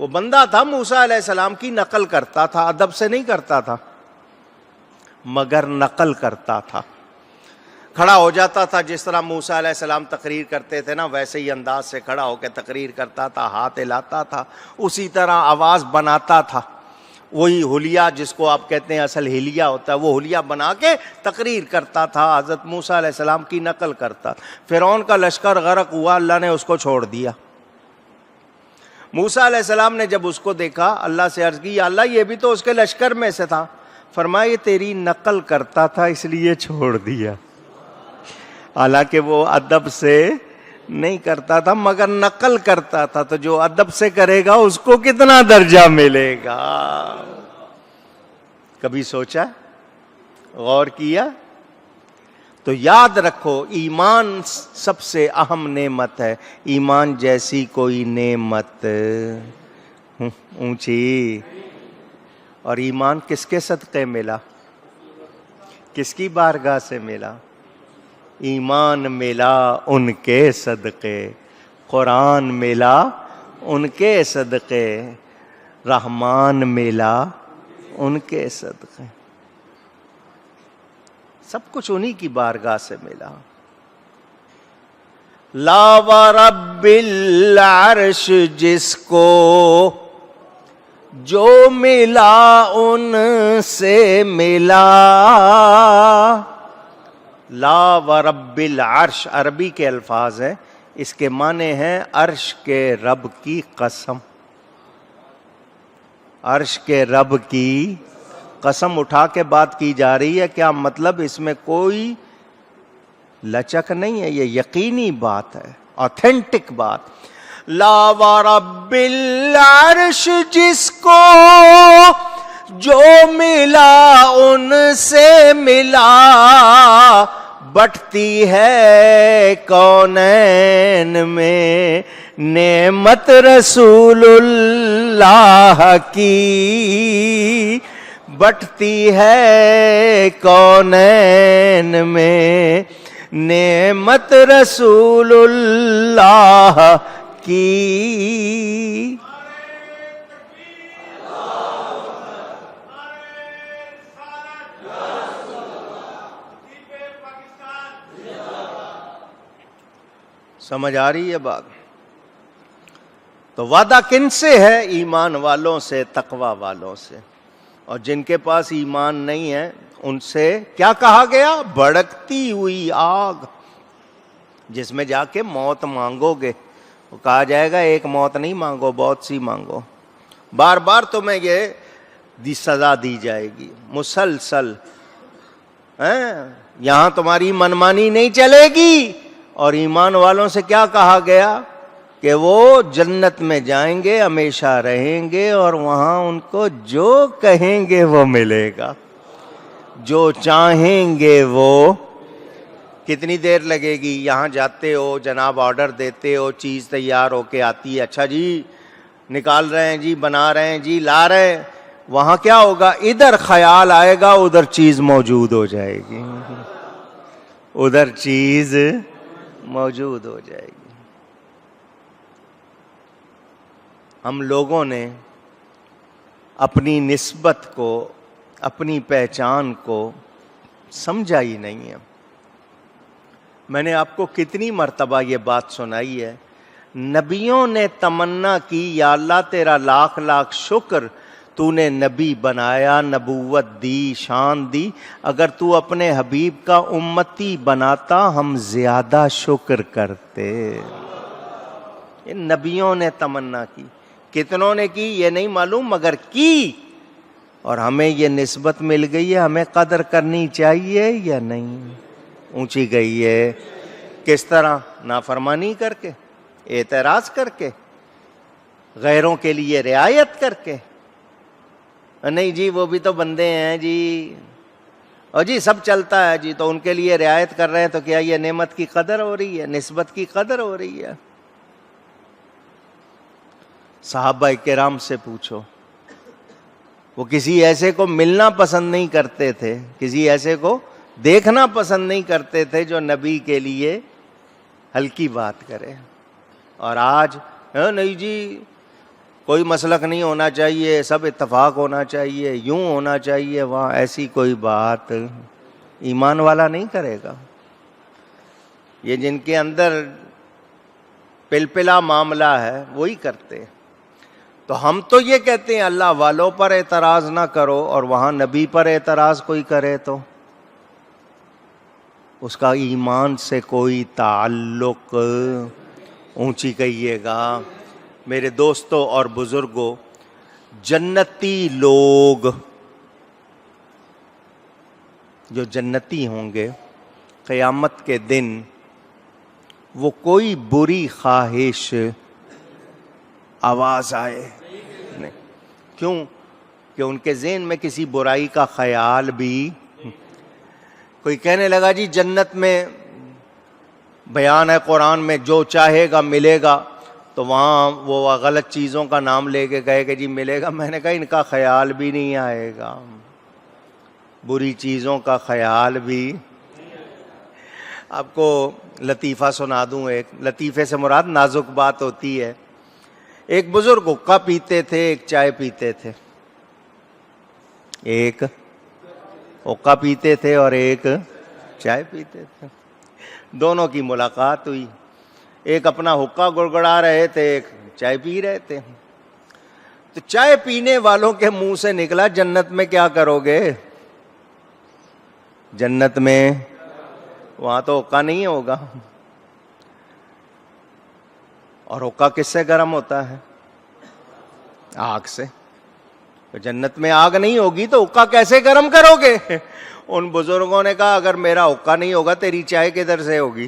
وہ بندہ تھا موسیٰ علیہ السلام کی نقل کرتا تھا، ادب سے نہیں کرتا تھا مگر نقل کرتا تھا. کھڑا ہو جاتا تھا، جس طرح موسیٰ علیہ السلام تقریر کرتے تھے نا ویسے ہی انداز سے کھڑا ہو کے تقریر کرتا تھا، ہاتھ ہلاتا تھا، اسی طرح آواز بناتا تھا. وہی حلیہ جس کو آپ کہتے ہیں اصل حلیہ ہوتا ہے، وہ حلیہ بنا کے تقریر کرتا تھا، حضرت موسیٰ علیہ السلام کی نقل کرتا. فرعون کا لشکر غرق ہوا، اللہ نے اس کو چھوڑ دیا. موسیٰ علیہ السلام نے جب اس کو دیکھا اللہ سے عرض کی، یا اللہ یہ بھی تو اس کے لشکر میں سے تھا. فرمایا یہ تیری نقل کرتا تھا اس لیے چھوڑ دیا، حالانکہ وہ ادب سے نہیں کرتا تھا مگر نقل کرتا تھا. تو جو ادب سے کرے گا اس کو کتنا درجہ ملے گا. کبھی سوچا، غور کیا؟ تو یاد رکھو ایمان سب سے اہم نعمت ہے. ایمان جیسی کوئی نعمت اونچی. اور ایمان کس کے صدقے ملا؟ کس کی بارگاہ سے ملا؟ ایمان ملا ان کے صدقے، قرآن ملا ان کے صدقے، رحمان ملا ان کے صدقے. سب کچھ انہی کی بارگاہ سے ملا. لا ورب العرش جس کو جو ملا ان سے ملا. لا ورب العرش عربی کے الفاظ ہیں، اس کے معنی ہیں عرش کے رب کی قسم. عرش کے رب کی قسم اٹھا کے بات کی جا رہی ہے. کیا مطلب؟ اس میں کوئی لچک نہیں ہے، یہ یقینی بات ہے، آتھینٹک بات. لا ورب العرش جس کو جو ملا ان سے ملا، بٹتی ہے کونین میں نعمت رسول اللہ کی. بٹتی ہے کونین میں نعمت رسول اللہ کی. سمجھ آ رہی ہے بات؟ تو وعدہ کن سے ہے؟ ایمان والوں سے، تقوی والوں سے. اور جن کے پاس ایمان نہیں ہے ان سے کیا کہا گیا؟ بھڑکتی ہوئی آگ جس میں جا کے موت مانگو گے. وہ کہا جائے گا ایک موت نہیں مانگو، بہت سی مانگو، بار بار تمہیں یہ سزا دی جائے گی مسلسل. یہاں تمہاری منمانی نہیں چلے گی. اور ایمان والوں سے کیا کہا گیا؟ کہ وہ جنت میں جائیں گے، ہمیشہ رہیں گے، اور وہاں ان کو جو کہیں گے وہ ملے گا، جو چاہیں گے وہ. کتنی دیر لگے گی؟ یہاں جاتے ہو جناب، آرڈر دیتے ہو، چیز تیار ہو کے آتی ہے، اچھا جی نکال رہے ہیں جی، بنا رہے ہیں جی، لا رہے ہیں. وہاں کیا ہوگا؟ ادھر خیال آئے گا ادھر چیز موجود ہو جائے گی، ادھر چیز موجود ہو جائے گی. ہم لوگوں نے اپنی نسبت کو، اپنی پہچان کو سمجھا ہی نہیں ہے. میں نے آپ کو کتنی مرتبہ یہ بات سنائی ہے. نبیوں نے تمنا کی، یا اللہ تیرا لاکھ لاکھ شکر، تو نے نبی بنایا، نبوت دی، شان دی. اگر تو اپنے حبیب کا امتی بناتا ہم زیادہ شکر کرتے. یہ نبیوں نے تمنا کی. کتنوں نے کی یہ نہیں معلوم مگر کی. اور ہمیں یہ نسبت مل گئی ہے، ہمیں قدر کرنی چاہیے یا نہیں؟ اونچی گئی ہے. کس طرح؟ نافرمانی کر کے، اعتراض کر کے، غیروں کے لیے رعایت کر کے. نہیں جی وہ بھی تو بندے ہیں جی، اور جی سب چلتا ہے جی، تو ان کے لیے رعایت کر رہے ہیں. تو کیا یہ نعمت کی قدر ہو رہی ہے؟ نسبت کی قدر ہو رہی ہے؟ صحابہ کرام سے پوچھو، وہ کسی ایسے کو ملنا پسند نہیں کرتے تھے، کسی ایسے کو دیکھنا پسند نہیں کرتے تھے جو نبی کے لیے ہلکی بات کرے. اور آج نہیں جی کوئی مسلک نہیں ہونا چاہیے، سب اتفاق ہونا چاہیے، یوں ہونا چاہیے، وہاں ایسی کوئی بات ایمان والا نہیں کرے گا۔ یہ جن کے اندر پلپلا معاملہ ہے وہی کرتے ہیں۔ تو ہم تو یہ کہتے ہیں اللہ والوں پر اعتراض نہ کرو، اور وہاں نبی پر اعتراض کوئی کرے تو اس کا ایمان سے کوئی تعلق، اونچی کہیے گا۔ میرے دوستوں اور بزرگوں، جنتی لوگ جو جنتی ہوں گے قیامت کے دن، وہ کوئی بری خواہش آواز آئے نہیں، کیوں کہ ان کے ذہن میں کسی برائی کا خیال بھی، کوئی کہنے لگا جی جنت میں بیان ہے قرآن میں جو چاہے گا ملے گا، تو وہاں وہ غلط چیزوں کا نام لے کے کہے کہ جی ملے گا، میں نے کہا ان کا خیال بھی نہیں آئے گا، بری چیزوں کا خیال بھی۔ آپ کو لطیفہ سنا دوں، ایک لطیفے سے مراد نازک بات ہوتی ہے۔ ایک بزرگ حقہ پیتے تھے، ایک چائے پیتے تھے، ایک حقہ پیتے تھے اور ایک چائے پیتے تھے، دونوں کی ملاقات ہوئی، ایک اپنا حقہ گڑگڑا رہے تھے، ایک چائے پی رہے تھے۔ تو چائے پینے والوں کے منہ سے نکلا جنت میں کیا کرو گے؟ جنت میں وہاں تو حقہ نہیں ہوگا، اور حقہ کس سے گرم ہوتا ہے؟ آگ سے۔ تو جنت میں آگ نہیں ہوگی تو حقہ کیسے گرم کرو گے؟ ان بزرگوں نے کہا اگر میرا حقہ نہیں ہوگا تیری چائے کدھر سے ہوگی؟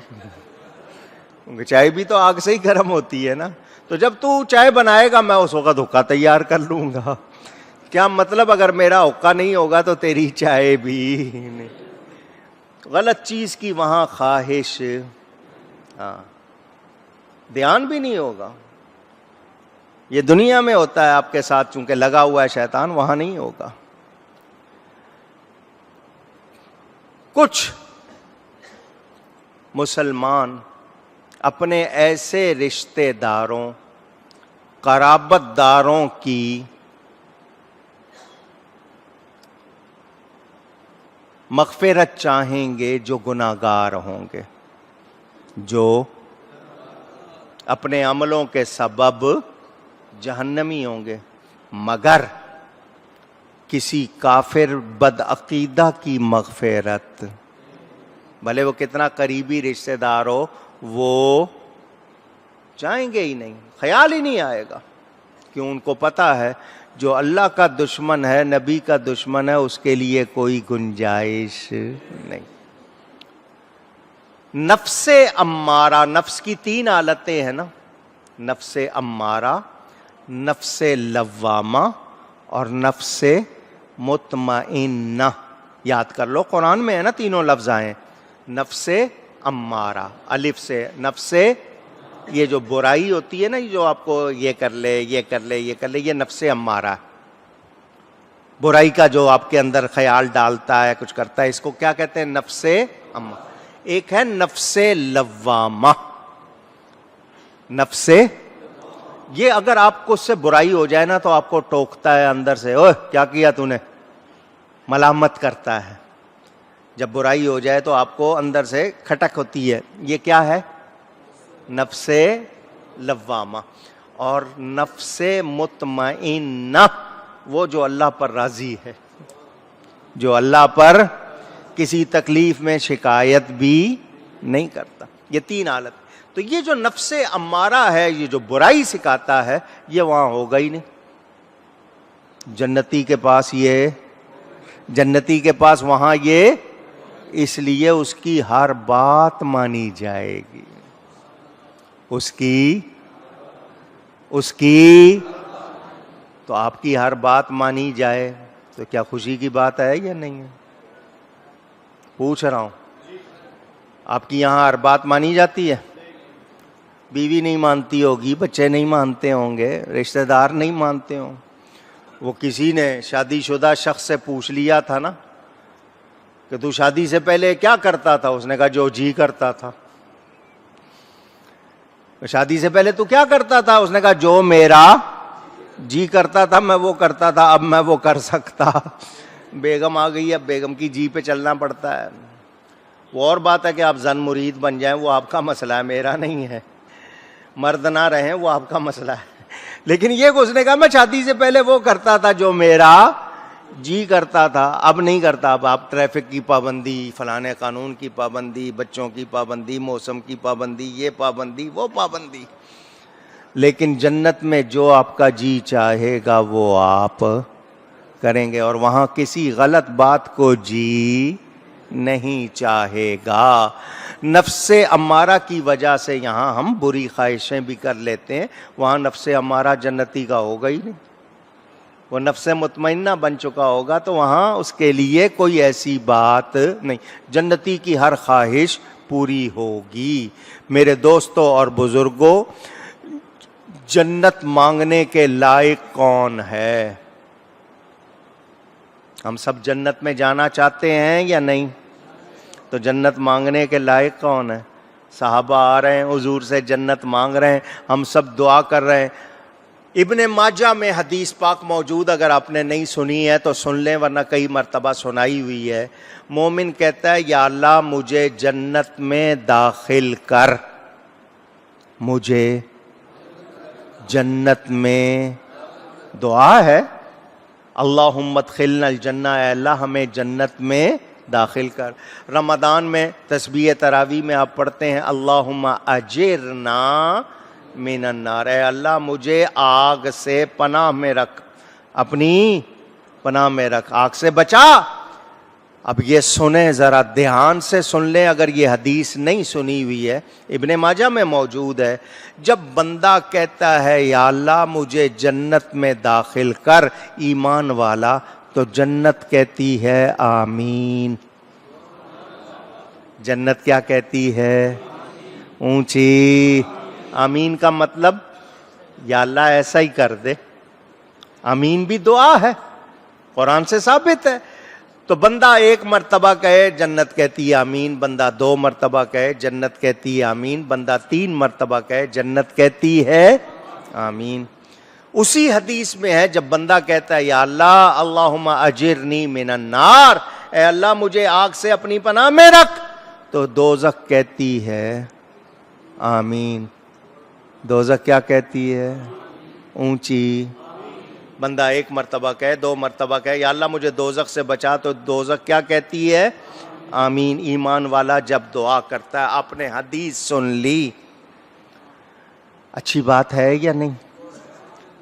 کیونکہ چائے بھی تو آگ سے ہی گرم ہوتی ہے نا۔ تو جب تو چائے بنائے گا میں اس وقت حقہ تیار کر لوں گا۔ کیا مطلب اگر میرا حقہ نہیں ہوگا تو تیری چائے بھی نہیں۔ غلط چیز کی وہاں خواہش، دھیان بھی نہیں ہوگا۔ یہ دنیا میں ہوتا ہے آپ کے ساتھ، چونکہ لگا ہوا ہے شیطان، وہاں نہیں ہوگا۔ کچھ مسلمان اپنے ایسے رشتہ داروں، قرابت داروں کی مغفرت چاہیں گے جو گناہگار ہوں گے، جو اپنے عملوں کے سبب جہنمی ہوں گے، مگر کسی کافر بدعقیدہ کی مغفرت، بھلے وہ کتنا قریبی رشتہ دار ہو، وہ چاہیں گے ہی نہیں، خیال ہی نہیں آئے گا، کیوں ان کو پتا ہے جو اللہ کا دشمن ہے، نبی کا دشمن ہے، اس کے لیے کوئی گنجائش نہیں۔ نفس امارہ، نفس کی تین حالتیں ہیں نا، نفس امارہ، نفس لوامہ اور نفس مطمئنہ۔ یاد کر لو، قرآن میں ہے نا تینوں لفظ آئے، نفس امارہ، الف سے، نفس یہ جو برائی ہوتی ہے نا، جو آپ کو یہ کر لے یہ کر لے یہ کر لے، یہ نفس امارہ، برائی کا جو آپ کے اندر خیال ڈالتا ہے، کچھ کرتا ہے، اس کو کیا کہتے ہیں؟ نفس امارہ۔ ایک ہے نفس لوامہ، نفس یہ اگر آپ کو اس سے برائی ہو جائے نا تو آپ کو ٹوکتا ہے اندر سے، اوہ کیا کیا تو نے، ملامت کرتا ہے۔ جب برائی ہو جائے تو آپ کو اندر سے کھٹک ہوتی ہے، یہ کیا ہے؟ نفس لوامہ۔ اور نفس مطمئنہ، وہ جو اللہ پر راضی ہے، جو اللہ پر کسی تکلیف میں شکایت بھی نہیں کرتا۔ یہ تین حالت۔ تو یہ جو نفس امارہ ہے، یہ جو برائی سکھاتا ہے، یہ وہاں ہوگا ہی نہیں۔ جنتی کے پاس یہ، جنتی کے پاس وہاں یہ، اس لیے اس کی ہر بات مانی جائے گی، اس کی تو آپ کی ہر بات مانی جائے تو کیا خوشی کی بات ہے یا نہیں ہے؟ پوچھ رہا ہوں، آپ کی یہاں ہر بات مانی جاتی ہے؟ بیوی نہیں مانتی ہوگی، بچے نہیں مانتے ہوں گے، رشتہ دار نہیں مانتے ہوں۔ وہ کسی نے شادی شدہ شخص سے پوچھ لیا تھا نا کہ تو شادی سے پہلے کیا کرتا تھا؟ اس نے کہا جو جی کرتا تھا۔ شادی سے پہلے تو کیا کرتا تھا؟ اس نے کہا جو میرا جی کرتا تھا میں وہ کرتا تھا، اب میں وہ کر سکتا. بیگم آ گئی، اب بیگم کی جی پہ چلنا پڑتا ہے. وہ اور بات ہے کہ آپ زن مرید بن جائیں، وہ آپ کا مسئلہ ہے، میرا نہیں ہے. مرد نہ رہیں وہ آپ کا مسئلہ ہے. لیکن یہ کہ اس نے کہا میں شادی سے پہلے وہ کرتا تھا جو میرا جی کرتا تھا، اب نہیں کرتا. اب آپ ٹریفک کی پابندی، فلانے قانون کی پابندی، بچوں کی پابندی، موسم کی پابندی، یہ پابندی وہ پابندی. لیکن جنت میں جو آپ کا جی چاہے گا وہ آپ کریں گے، اور وہاں کسی غلط بات کو جی نہیں چاہے گا. نفس امارہ کی وجہ سے یہاں ہم بری خواہشیں بھی کر لیتے ہیں، وہاں نفس امارہ جنتی کا ہوگا ہی نہیں. وہ نفس مطمئنہ بن چکا ہوگا تو وہاں اس کے لیے کوئی ایسی بات نہیں. جنتی کی ہر خواہش پوری ہوگی. میرے دوستوں اور بزرگوں، جنت مانگنے کے لائق کون ہے؟ ہم سب جنت میں جانا چاہتے ہیں یا نہیں؟ تو جنت مانگنے کے لائق کون ہے؟ صحابہ آ رہے ہیں حضور سے جنت مانگ رہے ہیں، ہم سب دعا کر رہے ہیں. ابن ماجہ میں حدیث پاک موجود، اگر آپ نے نہیں سنی ہے تو سن لیں، ورنہ کئی مرتبہ سنائی ہوئی ہے. مومن کہتا ہے یا اللہ مجھے جنت میں داخل کر، مجھے جنت میں. دعا ہے اللہم ادخلنا الجنہ، اے اللہ ہمیں جنت میں داخل کر. رمضان میں تسبیح تراویح میں آپ پڑھتے ہیں اللہم اجرنا من النار، اے اللہ مجھے آگ سے پناہ میں رکھ، اپنی پناہ میں رکھ، آگ سے بچا. اب یہ سنیں ذرا دھیان سے سن لیں، اگر یہ حدیث نہیں سنی ہوئی ہے، ابن ماجہ میں موجود ہے. جب بندہ کہتا ہے یا اللہ مجھے جنت میں داخل کر، ایمان والا، تو جنت کہتی ہے آمین. جنت کیا کہتی ہے؟ اونچی. آمین کا مطلب یا اللہ ایسا ہی کر دے. آمین بھی دعا ہے، قرآن سے ثابت ہے. تو بندہ ایک مرتبہ کہے جنت کہتی ہے آمین، بندہ دو مرتبہ کہے جنت کہتی ہے آمین، بندہ تین مرتبہ کہے جنت کہتی ہے آمین. اسی حدیث میں ہے جب بندہ کہتا ہے یا اللہ اللہم اجرنی من النار، اے اللہ مجھے آگ سے اپنی پناہ میں رکھ، تو دوزخ کہتی ہے آمین. دوزخ کیا کہتی ہے؟ اونچی. بندہ ایک مرتبہ کہے، دو مرتبہ کہے یا اللہ مجھے دوزخ سے بچا، تو دوزخ کیا کہتی ہے؟ آمین. ایمان والا جب دعا کرتا ہے، آپ نے حدیث سن لی. اچھی بات ہے یا نہیں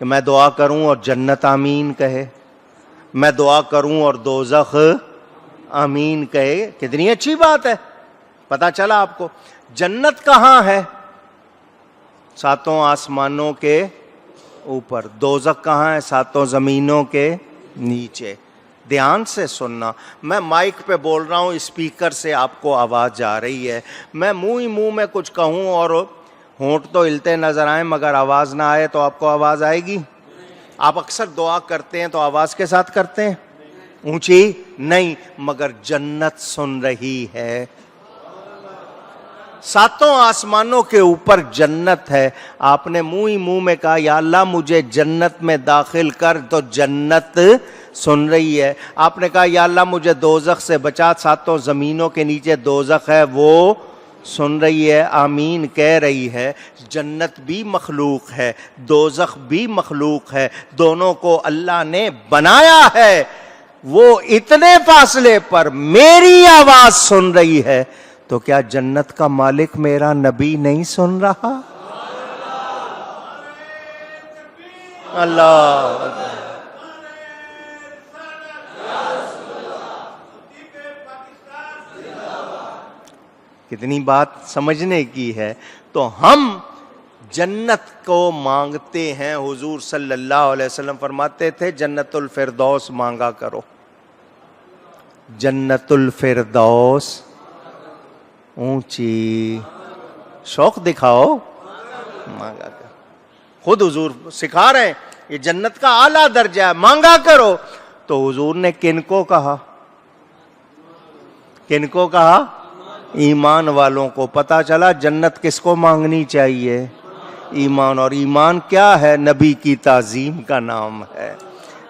کہ میں دعا کروں اور جنت آمین کہے، میں دعا کروں اور دوزخ آمین کہے؟ کتنی اچھی بات ہے. پتا چلا آپ کو جنت کہاں ہے؟ ساتوں آسمانوں کے اوپر. دوزخ کہاں ہے؟ ساتوں زمینوں کے نیچے. دھیان سے سننا، میں مائک پہ بول رہا ہوں، اسپیکر سے آپ کو آواز جا رہی ہے. میں منہ ہی منہ میں کچھ کہوں اور ہونٹ تو ہلتے نظر آئیں مگر آواز نہ آئے تو آپ کو آواز آئے گی؟ آپ اکثر دعا کرتے ہیں تو آواز کے ساتھ کرتے ہیں، اونچی نہیں، مگر جنت سن رہی ہے. ساتوں آسمانوں کے اوپر جنت ہے. آپ نے منہ ہی منہ میں کہا یا اللہ مجھے جنت میں داخل کر، تو جنت سن رہی ہے. آپ نے کہا یا اللہ مجھے دوزخ سے بچا، ساتوں زمینوں کے نیچے دوزخ ہے، وہ سن رہی ہے، آمین کہہ رہی ہے. جنت بھی مخلوق ہے، دوزخ بھی مخلوق ہے، دونوں کو اللہ نے بنایا ہے. وہ اتنے فاصلے پر میری آواز سن رہی ہے، تو کیا جنت کا مالک میرا نبی نہیں سن رہا؟ اللہ کتنی بات سمجھنے کی ہے. تو ہم جنت کو مانگتے ہیں. حضور صلی اللہ علیہ وسلم فرماتے تھے جنت الفردوس مانگا کرو. جنت الفردوس اونچی. شوق دکھاؤ، مانگا کرو. خود حضور سکھا رہے ہیں یہ جنت کا اعلیٰ درجہ ہے، مانگا کرو. تو حضور نے کن کو کہا؟ کن کو کہا؟ ایمان والوں کو. پتا چلا جنت کس کو مانگنی چاہیے؟ ایمان. اور ایمان کیا ہے؟ نبی کی تعظیم کا نام ہے،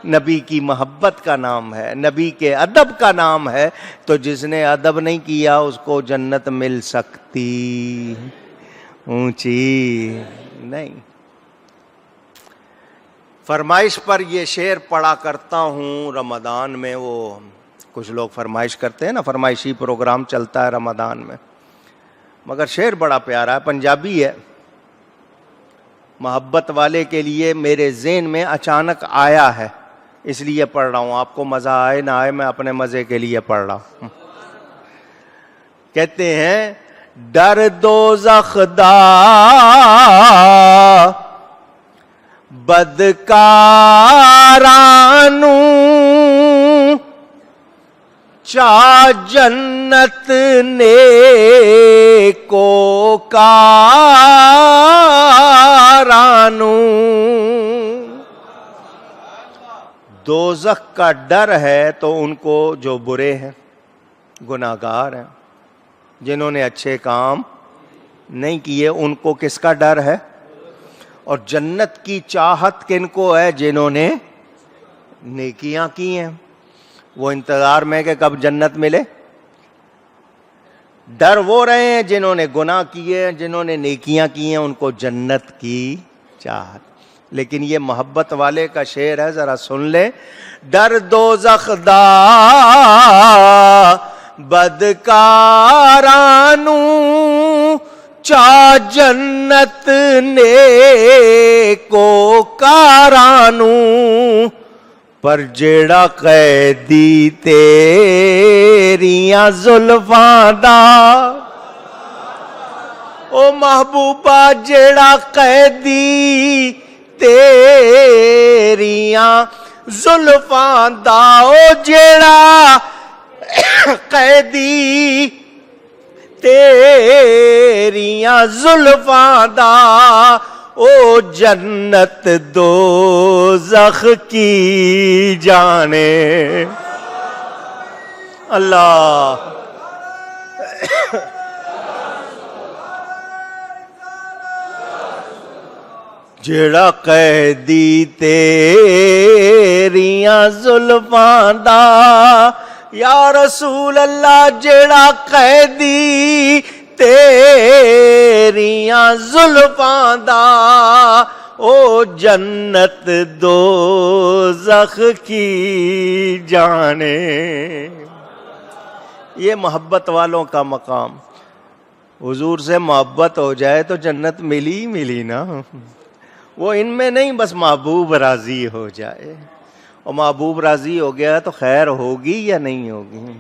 نبی کی محبت کا نام ہے، نبی کے ادب کا نام ہے. تو جس نے ادب نہیں کیا اس کو جنت مل سکتی اونچی نہیں. فرمائش پر یہ شعر پڑھا کرتا ہوں رمضان میں. وہ کچھ لوگ فرمائش کرتے ہیں نا، فرمائشی پروگرام چلتا ہے رمضان میں، مگر شعر بڑا پیارا ہے، پنجابی ہے. محبت والے کے لیے میرے ذہن میں اچانک آیا ہے، اس لیے پڑھ رہا ہوں. آپ کو مزہ آئے نہ آئے، میں اپنے مزے کے لیے پڑھ رہا ہوں. کہتے ہیں ڈر دوزخ دا بدکارانو چا جنت نیکو کارانو. دوزخ کا ڈر ہے تو ان کو جو برے ہیں، گناہگار ہیں، جنہوں نے اچھے کام نہیں کیے، ان کو کس کا ڈر ہے؟ اور جنت کی چاہت کن کو ہے؟ جنہوں نے نیکیاں کی ہیں. وہ انتظار میں کہ کب جنت ملے. ڈر وہ رہے ہیں جنہوں نے گناہ کیے ہیں، جنہوں نے نیکیاں کی ہیں، ان کو جنت کی چاہت. لیکن یہ محبت والے کا شعر ہے، ذرا سن لیں. ڈر دوزخ دا بدکارانو چا جنت نیکو کارانو پر جیڑا قیدی تیریاں زلفاں دا. او محبوبہ جیڑا قیدی تیریاں زلفاں دا، او جیڑا قیدی تیریاں زلفاں دا، او جنت دوزخ کی جانے. اللہ جیڑا قیدی تیریاں زلفاں دا، یا رسول اللہ جیڑا قیدی تیریاں زلفاں دا، او جنت دوزخ کی جانے. یہ محبت والوں کا مقام. حضور سے محبت ہو جائے تو جنت ملی ہی ملی نا. وہ ان میں نہیں، بس محبوب راضی ہو جائے. اور محبوب راضی ہو گیا تو خیر ہوگی یا نہیں ہوگی.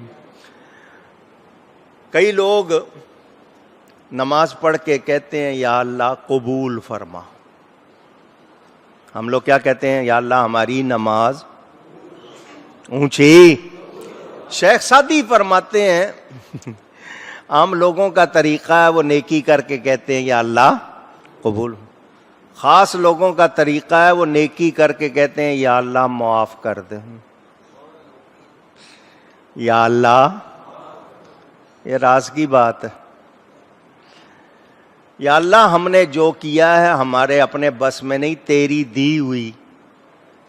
کئی لوگ نماز پڑھ کے کہتے ہیں یا اللہ قبول فرما. ہم لوگ کیا کہتے ہیں؟ یا اللہ ہماری نماز اونچی. شیخ سعدی فرماتے ہیں عام لوگوں کا طریقہ ہے وہ نیکی کر کے کہتے ہیں یا اللہ قبول. خاص لوگوں کا طریقہ ہے وہ نیکی کر کے کہتے ہیں یا اللہ معاف کر دے. یا اللہ، یہ راز کی بات ہے. یا اللہ ہم نے جو کیا ہے ہمارے اپنے بس میں نہیں، تیری دی ہوئی،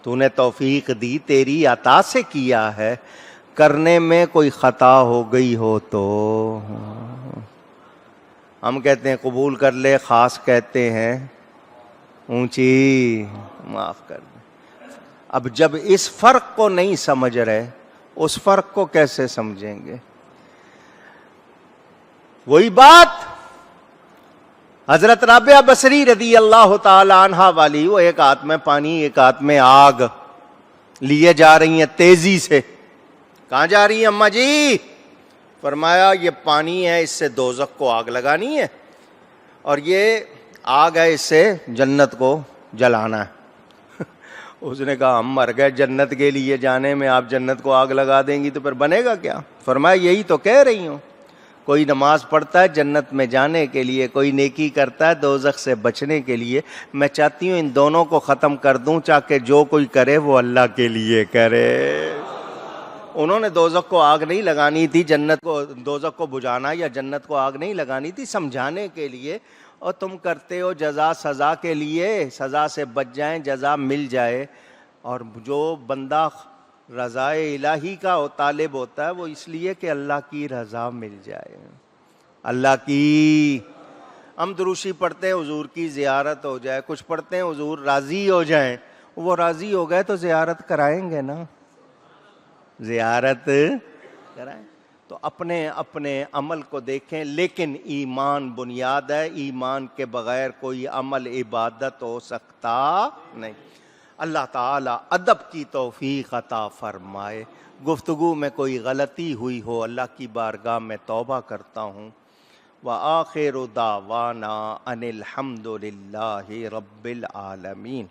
تو نے توفیق دی، تیری عطا سے کیا ہے. کرنے میں کوئی خطا ہو گئی ہو تو ہم کہتے ہیں قبول کر لے، خاص کہتے ہیں اونچی معاف کر دیں. اب جب اس فرق کو نہیں سمجھ رہے، اس فرق کو کیسے سمجھیں گے؟ وہی بات حضرت رابعہ بصری رضی اللہ تعالی عنہا والی، وہ ایک ہاتھ میں پانی ایک ہاتھ میں آگ لیے جا رہی ہیں تیزی سے. کہاں جا رہی ہیں اماں جی؟ فرمایا یہ پانی ہے، اس سے دوزخ کو آگ لگانی ہے، اور یہ آگ ہے، اس سے جنت کو جلانا ہے. اس نے کہا ہم مر گئے جنت کے لیے جانے میں، آپ جنت کو آگ لگا دیں گی تو پھر بنے گا کیا؟ فرمایا یہی تو کہہ رہی ہوں. کوئی نماز پڑھتا ہے جنت میں جانے کے لیے، کوئی نیکی کرتا ہے دوزخ سے بچنے کے لیے. میں چاہتی ہوں ان دونوں کو ختم کر دوں، تاکہ جو کوئی کرے وہ اللہ کے لیے کرے. انہوں نے دوزخ کو آگ نہیں لگانی تھی، جنت کو دوزخ کو بجھانا یا جنت کو آگ نہیں لگانی تھی، سمجھانے کے لیے. اور تم کرتے ہو جزا سزا کے لیے، سزا سے بچ جائیں، جزا مل جائے. اور جو بندہ رضا الہی کا طالب ہوتا ہے وہ اس لیے کہ اللہ کی رضا مل جائے. اللہ کی، ہم دروشی پڑھتے ہیں حضور کی زیارت ہو جائے، کچھ پڑھتے ہیں حضور راضی ہو جائیں. وہ راضی ہو گئے تو زیارت کرائیں گے نا، زیارت کرائیں. تو اپنے اپنے عمل کو دیکھیں، لیکن ایمان بنیاد ہے، ایمان کے بغیر کوئی عمل عبادت ہو سکتا نہیں. اللہ تعالیٰ ادب کی توفیق عطا فرمائے. گفتگو میں کوئی غلطی ہوئی ہو اللہ کی بارگاہ میں توبہ کرتا ہوں. وآخر دعوانا ان الحمد للہ رب العالمین.